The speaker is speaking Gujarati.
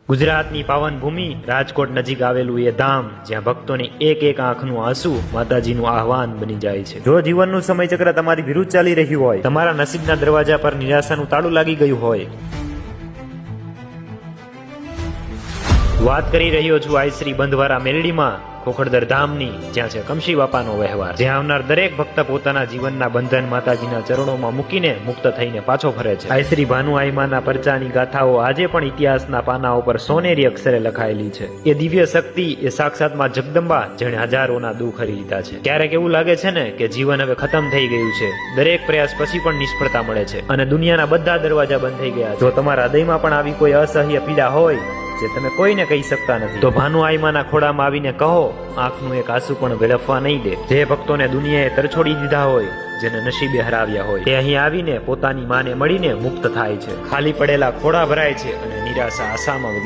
ગુજરાતની પાવન ભૂમિ રાજકોટ નજીક આવેલું એ ધામ જ્યાં ભક્તોની એક એક આંખનું આંસુ માતાજીનું આહવાન બની જાય છે। જો જીવનનું સમય ચક્ર તમારી વિરુદ્ધ ચાલી રહ્યું હોય, તમારા નસીબના દરવાજા પર નિરાશાનું તાળું લાગી ગયું હોય, વાત કરી રહ્યો છું આઈ શ્રી બંધવારા મેલડીમાં ખોખડદર ધામની, જ્યાં છે કમશી બાપાનો વહેવાર, જ્યાં આવનાર દરેક ભક્ત પોતાના જીવનના બંધન માતાજીના ચરણોમાં મૂકીને મુક્ત થઈને પાછો ફરે છે। આઈ શ્રી ભાનુ આઈમાના પરચાની ગાથાઓ આજે પણ ઇતિહાસના પાના ઉપર સોનેરી અક્ષરે લખાયેલી છે। એ દિવ્ય શક્તિ, એ સાક્ષાતમાં જગદંબા જેણે હજારોના દુઃખ હરી લીધા છે। ક્યારેક એવું લાગે છે ને કે જીવન હવે ખતમ થઈ ગયું છે, દરેક પ્રયાસ પછી પણ નિષ્ફળતા મળે છે અને દુનિયાના બધા દરવાજા બંધ થઈ ગયા છે। જો તમારા હૃદયમાં પણ આવી કોઈ અસહ્ય પીડા હોય જે તમે કોઈને કહી શકતા નથી, તો ભાનુ આઈમાના ખોળામાં આવીને કહો, આંખનું એક આંસુ પણ વેડફવા નહીં દે। જે ભક્તોને દુનિયાએ તરછોડી દીધા હોય, જેને નસીબે હરાવ્યા હોય, તે અહીં આવીને પોતાની માને મળીને મુક્ત થાય છે। ખાલી પડેલા ખોળા ભરાય છે અને નિરાશા આશામાં